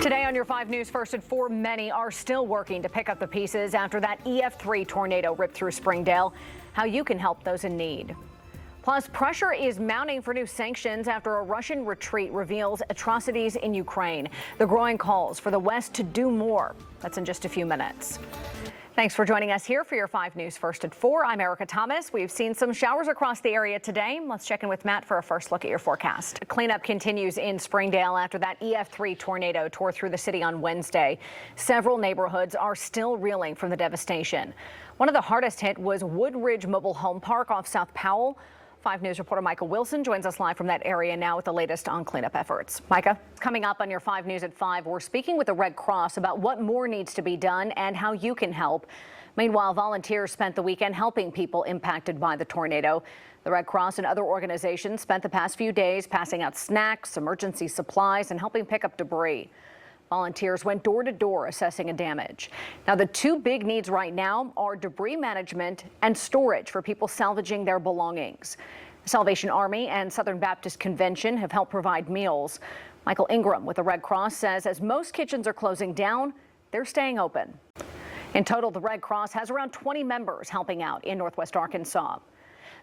Today on your 5 News First at 4, many are still working to pick up the pieces after that EF3 tornado ripped through Springdale. How you can help those in need. Plus, pressure is mounting for new sanctions after a Russian retreat reveals atrocities in Ukraine. The growing calls for the West to do more. That's in just a few minutes. Thanks for joining us here for your 5 News First at 4. I'm Erika Thomas. We've seen some showers across the area today. Let's check in with Matt for a first look at your forecast. Cleanup continues in Springdale after that EF3 tornado tore through the city on Wednesday. Several neighborhoods are still reeling from the devastation. One of the hardest hit was Woodridge Mobile Home Park off South Powell. 5 News reporter Micah Wilson joins us live from that area now with the latest on cleanup efforts. Micah, coming up on your 5 News at 5, we're speaking with the Red Cross about what more needs to be done and how you can help. Meanwhile, volunteers spent the weekend helping people impacted by the tornado. The Red Cross and other organizations spent the past few days passing out snacks, emergency supplies, and helping pick up debris. Volunteers went door to door assessing damage. Now, the two big needs right now are debris management and storage for people salvaging their belongings. Salvation Army and Southern Baptist Convention have helped provide meals. Michael Ingram with the Red Cross says as most kitchens are closing down, they're staying open. In total, the Red Cross has around 20 members helping out in Northwest Arkansas.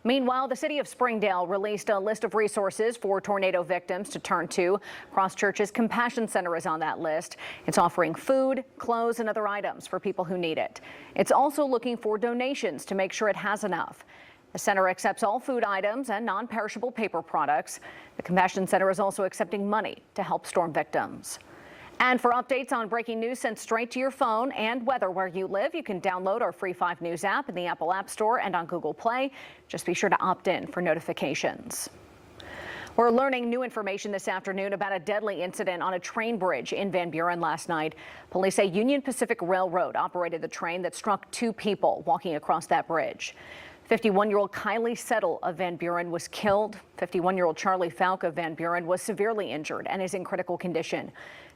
Meanwhile, the city of Springdale released a list of resources for tornado victims to turn to. Cross Church's Compassion Center is on that list. It's offering food, clothes, and other items for people who need it. It's also looking for donations to make sure it has enough. The center accepts all food items and non-perishable paper products. The Compassion Center is also accepting money to help storm victims. And for updates on breaking news sent straight to your phone and weather where you live, you can download our free 5 News app in the Apple App Store and on Google Play. Just be sure to opt in for notifications. We're learning new information this afternoon about a deadly incident on a train bridge in Van Buren last night. Police say Union Pacific Railroad operated the train that struck 2 people walking across that bridge. 51-year-old Kylie Settle of Van Buren was killed. 51-year-old Charlie Falk of Van Buren was severely injured and is in critical condition.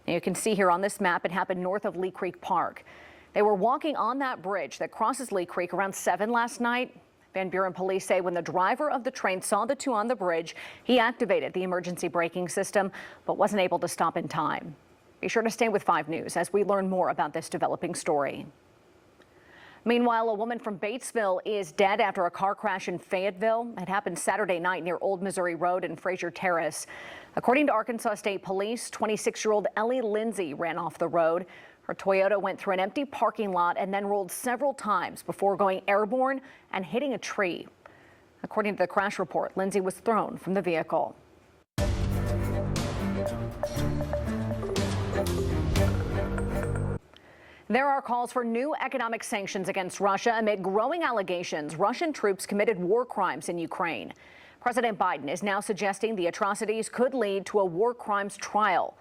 Now you can see here on this map, it happened north of Lee Creek Park. They were walking on that bridge that crosses Lee Creek around 7 last night. Van Buren police say when the driver of the train saw the 2 on the bridge, he activated the emergency braking system, but wasn't able to stop in time. Be sure to stay with 5 News as we learn more about this developing story. Meanwhile, a woman from Batesville is dead after a car crash in Fayetteville. It happened Saturday night near Old Missouri Road and Fraser Terrace. According to Arkansas State Police, 26-year-old Ellie Lindsay ran off the road. Her Toyota went through an empty parking lot and then rolled several times before going airborne and hitting a tree. According to the crash report, Lindsay was thrown from the vehicle. There are calls for new economic sanctions against Russia amid growing allegations Russian troops committed war crimes in Ukraine. President Biden is now suggesting the atrocities could lead to a war crimes trial.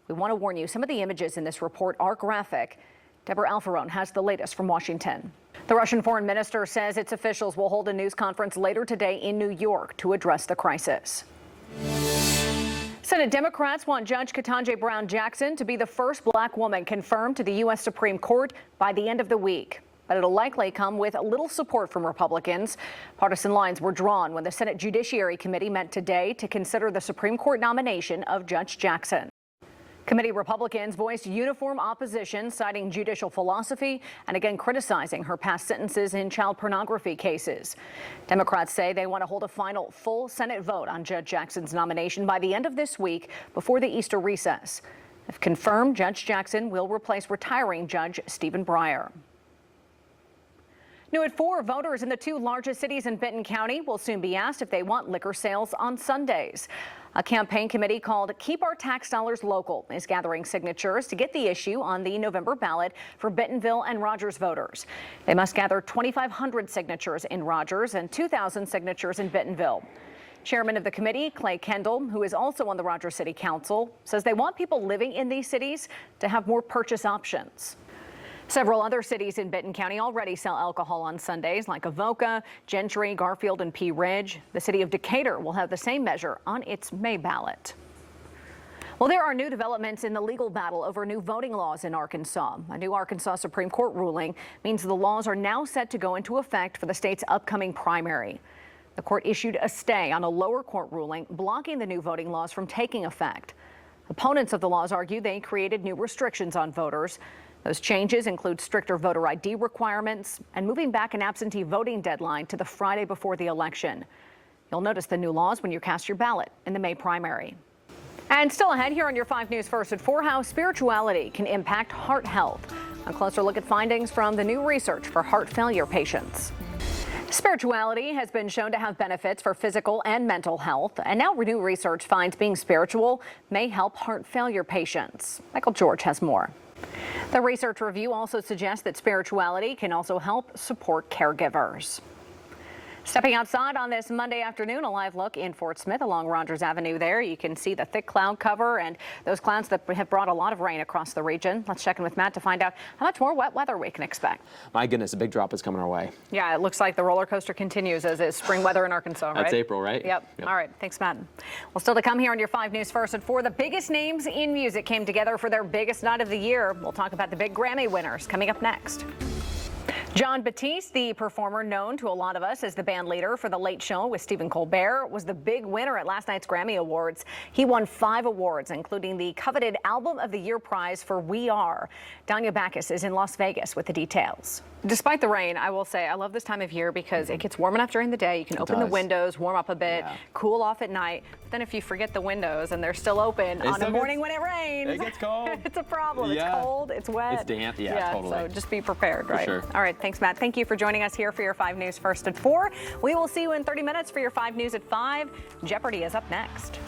We want to warn you, some of the images in this report are graphic. Deborah Alfarone has the latest from Washington. The Russian foreign minister says its officials will hold a news conference later today in New York to address the crisis. Senate Democrats want Judge Ketanji Brown Jackson to be the first black woman confirmed to the U.S. Supreme Court by the end of the week. But it'll likely come with little support from Republicans. Partisan lines were drawn when the Senate Judiciary Committee met today to consider the Supreme Court nomination of Judge Jackson. Committee Republicans voiced uniform opposition, citing judicial philosophy and again criticizing her past sentences in child pornography cases. Democrats say they want to hold a final full Senate vote on Judge Jackson's nomination by the end of this week before the Easter recess. If confirmed, Judge Jackson will replace retiring Judge Stephen Breyer. New at 4, voters in the 2 largest cities in Benton County will soon be asked if they want liquor sales on Sundays. A campaign committee called Keep Our Tax Dollars Local is gathering signatures to get the issue on the November ballot for Bentonville and Rogers voters. They must gather 2,500 signatures in Rogers and 2,000 signatures in Bentonville. Chairman of the committee, Clay Kendall, who is also on the Rogers City Council, says they want people living in these cities to have more purchase options. Several other cities in Benton County already sell alcohol on Sundays, like Avoca, Gentry, Garfield, and Pea Ridge. The city of Decatur will have the same measure on its May ballot. Well, there are new developments in the legal battle over new voting laws in Arkansas. A new Arkansas Supreme Court ruling means the laws are now set to go into effect for the state's upcoming primary. The court issued a stay on a lower court ruling blocking the new voting laws from taking effect. Opponents of the laws argue they created new restrictions on voters. Those changes include stricter voter ID requirements and moving back an absentee voting deadline to the Friday before the election. You'll notice the new laws when you cast your ballot in the May primary. And still ahead here on your 5 News First at 4, how spirituality can impact heart health. A closer look at findings from the new research for heart failure patients. Spirituality has been shown to have benefits for physical and mental health, and now new research finds being spiritual may help heart failure patients. Michael George has more. The research review also suggests that spirituality can also help support caregivers. Stepping outside on this Monday afternoon, a live look in Fort Smith along Rogers Avenue there. You can see the thick cloud cover and those clouds that have brought a lot of rain across the region. Let's check in with Matt to find out how much more wet weather we can expect. My goodness, a big drop is coming our way. Yeah, it looks like the roller coaster continues as is spring weather in Arkansas, right? That's April, right? Yep. All right. Thanks, Matt. Well, still to come here on your 5 News First at 4, the biggest names in music came together for their biggest night of the year. We'll talk about the big Grammy winners coming up next. Jon Batiste, the performer known to a lot of us as the band leader for The Late Show with Stephen Colbert, was the big winner at last night's Grammy Awards. He won 5 awards, including the coveted Album of the Year prize for We Are. Danya Backus is in Las Vegas with the details. Despite the rain, I will say I love this time of year because it gets warm enough during the day. You can open the windows, warm up a bit, cool off at night. But then if you forget the windows and they're still open on a morning when it rains, it gets cold. It's a problem. It's cold, it's wet. It's damp, totally. So just be prepared, right? For sure. All right, thanks, Matt. Thank you for joining us here for your 5 News First at 4. We will see you in 30 minutes for your 5 News at 5. Jeopardy is up next.